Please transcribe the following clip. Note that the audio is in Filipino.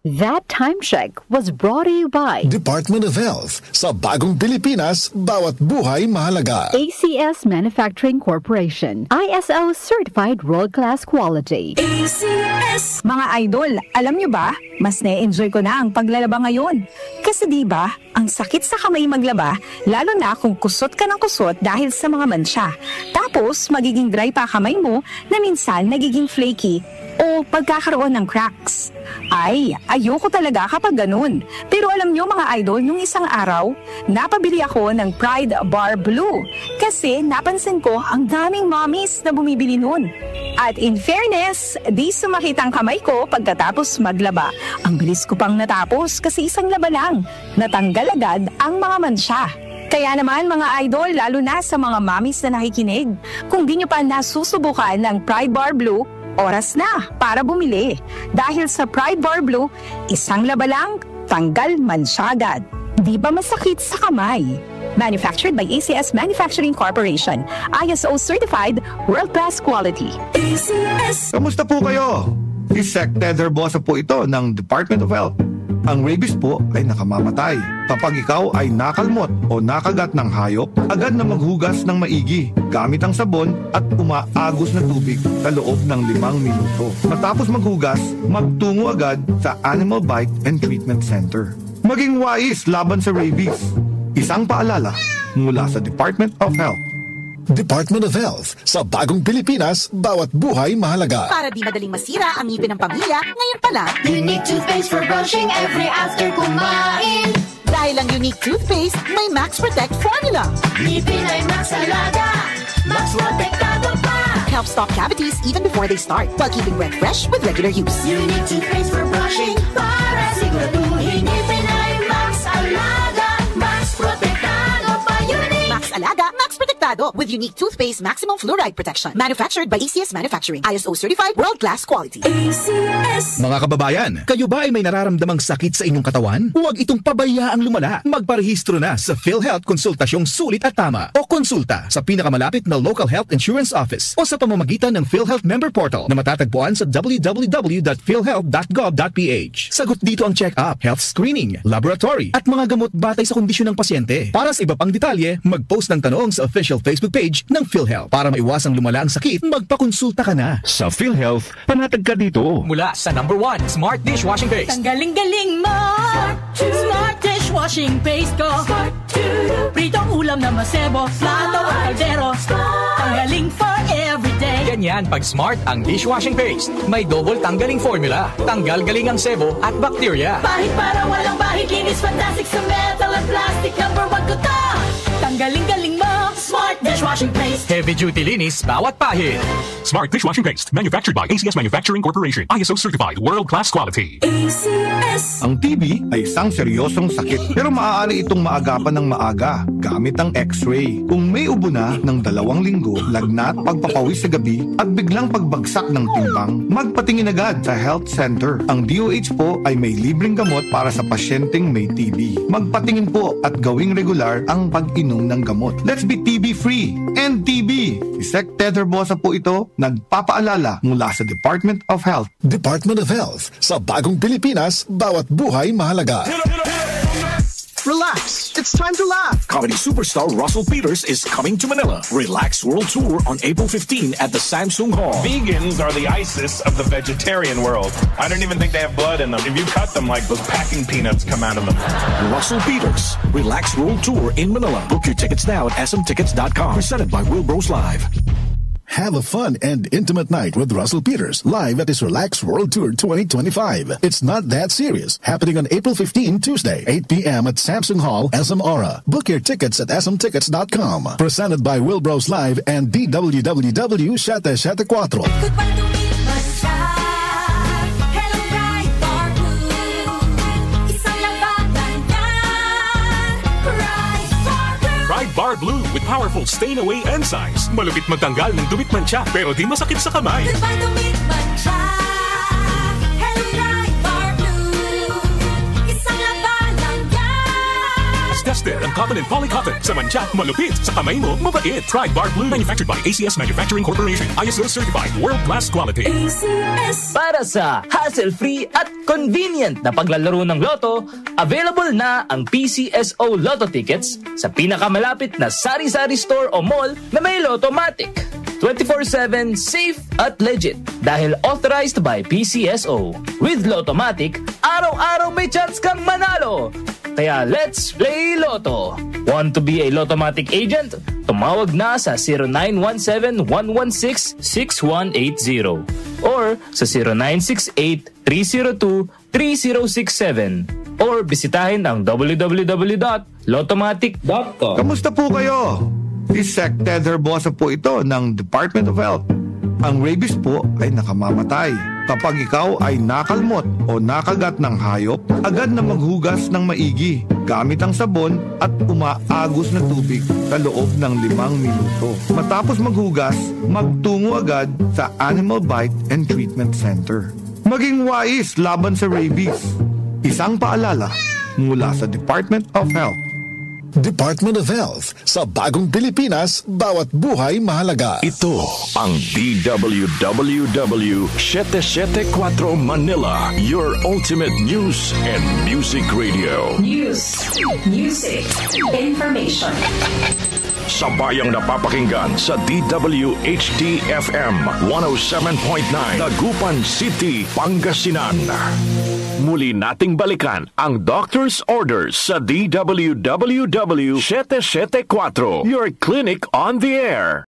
That time check was brought to you by Department of Health. Sa bagong Pilipinas, bawat buhay mahalaga. ACS Manufacturing Corporation. ISO Certified World-Class Quality. ACS! Mga idol, alam nyo ba? Mas na-enjoy ko na ang paglalaba ngayon. Kasi di ba, ang sakit sa kamay maglaba, lalo na kung kusot ka ng kusot dahil sa mga mansya. Tapos, magiging dry pa kamay mo na minsan nagiging flaky o pagkakaroon ng cracks. Ay, ayoko talaga kapag ganun. Pero alam nyo mga idol, nung isang araw, napabili ako ng Pride Bar Blue. Kasi napansin ko ang daming mommies na bumibili nun. At in fairness, di sumakit ang kamay ko pagkatapos maglaba. Ang bilis ko pang natapos kasi isang laba lang. Natanggal agad ang mga mansya. Kaya naman mga idol, lalo na sa mga mommies na nakikinig, kung di nyo pa nasusubukan ng Pride Bar Blue, oras na para bumili. Dahil sa Pride Bar Blue, isang laba lang, tanggal mansya agad. Di ba masakit sa kamay? Manufactured by ACS Manufacturing Corporation. ISO Certified World-Class Quality. ACS! Kamusta po kayo? Si Sec Tether Bosa po ito ng Department of Health. Ang rabies po ay nakamamatay. Kapag ikaw ay nakalmot o nakagat ng hayop, agad na maghugas ng maigi gamit ang sabon at umaagos na tubig sa loob ng 5 minuto. Matapos maghugas, magtungo agad sa Animal Bite and Treatment Center. Maging wais laban sa rabies. Isang paalala mula sa Department of Health. Department of Health. Sa bagong Pilipinas, bawat buhay mahalaga. Para di madaling masira ang ngipin ng pamilya, ngayon pa lang, Unique toothpaste for brushing every after kumain. Dahil ang Unique toothpaste, may Max Protect formula. Ngipin ay Max Alaga, Max Protektado pa. Helps stop cavities even before they start, while keeping breath fresh with regular use. Unique toothpaste for brushing, para siguraduhin ngipin ay Max Alaga, Max Protektado pa. Unique Max Alaga, Max Protektado with Unique toothpaste maximum fluoride protection. Manufactured by ACS Manufacturing. ISO certified world-class quality. ACS. Mga kababayan, kayo ba ay may nararamdamang sakit sa inyong katawan? Huwag itong pabayaang lumala. Magparehistro na sa PhilHealth konsultasyong sulit at tama o konsulta sa pinakamalapit na local health insurance office o sa pamamagitan ng PhilHealth member portal na matatagpuan sa www.philhealth.gov.ph. Sagot dito ang check-up, health screening, laboratory at mga gamot batay sa kondisyon ng pasyente. Para sa iba pang detalye, mag-post ng tanong sa official Facebook page ng PhilHealth. Para maiwasang lumala ang sakit, magpakonsulta ka na. Sa PhilHealth, panatag ka dito. Mula sa #1 Smart Dishwashing Paste. Ang galing-galing mo, Smart Dishwashing Paste ko. Pritong ulam na masebo, plato o kaldero. Tanggaling for everyday. Ganyan pag Smart ang dishwashing paste. May double tanggaling formula. Tanggal galing ang sebo at bacteria. Bahid para walang bahid, linis fantastic sa metal at plastic. #1 ko to. Tanggaling-galing mo, Smart Dishwashing Paste. Heavy duty linis bawat pahid. Smart Dishwashing Paste, manufactured by ACS Manufacturing Corporation. ISO certified, world-class quality. ACS. Ang TB ay isang seryosong sakit pero maaari itong maagapan ng maaga gamit ang X-ray. Kung may ubo na ng 2 linggo, lagnat, pagpapawis sa gabi at biglang pagbagsak ng timbang, magpatingin agad sa health center. Ang DOH po ay may libreng gamot para sa pasyenteng may TB. Magpatingin po at gawing regular ang pag-inom ng gamot. Let's be TB-free and TB. Si Sec Tether Bosa po ito, nagpapaalala mula sa Department of Health. Department of Health. Sa bagong Pilipinas, bawat buhay mahalaga. Relax. It's time to laugh. Comedy superstar Russell Peters is coming to Manila. Relax World Tour on April 15 at the Samsung Hall. Vegans are the ISIS of the vegetarian world. I don't even think they have blood in them. If you cut them, like those packing peanuts come out of them. Russell Peters, Relax World Tour in Manila. Book your tickets now at smtickets.com. Presented by Wilbros Live. Have a fun and intimate night with Russell Peters live at his Relax World Tour 2025. It's not that serious. Happening on April 15, Tuesday, 8 p.m. at Samsung Hall, SM Aura. Book your tickets at smtickets.com. Presented by Wilbros Live and DWWW 774. Bar Blue with powerful stain-away enzymes. Malupit magtanggal ng dumit mancha pero di masakit sa kamay. Dumit mancha. Hello Bright Bar Blue. Isang laban lang yan. Trusted ang cotton and polycotton. Sa mancha, malupit. Sa kamay mo, mabait. Pride Bar Blue. Manufactured by ACS Manufacturing Corporation. ISO certified. World-class quality. ACS. Para sa hassle-free at convenient na paglalaro ng loto, available na ang PCSO Lotto tickets sa pinakamalapit na sari-sari store o mall na may Lottomatic. 24/7 safe at legit dahil authorized by PCSO. With Lottomatic, araw-araw may chance kang manalo. Kaya let's play Lotto. Want to be a Lottomatic agent? Tumawag na sa 0917-116-6180 or sa 0968-302-3067 or bisitahin ang www.lottomatic.com. Kamusta po kayo? Si Sec Ted Herbosa po ito ng Department of Health. Ang rabies po ay nakamamatay. Kapag ikaw ay nakalmot o nakagat ng hayop, agad na maghugas ng maigi gamit ang sabon at umaagos na tubig sa loob ng 5 minuto. Matapos maghugas, magtungo agad sa Animal Bite and Treatment Center. Maging wais laban sa rabies. Isang paalala mula sa Department of Health. Department of Health. Sa bagong Pilipinas, bawat buhay mahalaga. Ito ang DWWW 774 Manila, your ultimate news and music radio. News, music, information. Sabayang napapakinggan sa DWHD-FM 107.9 Dagupan City, Pangasinan. Muli nating balikan ang Doctor's Orders sa DWWW 774, your clinic on the air.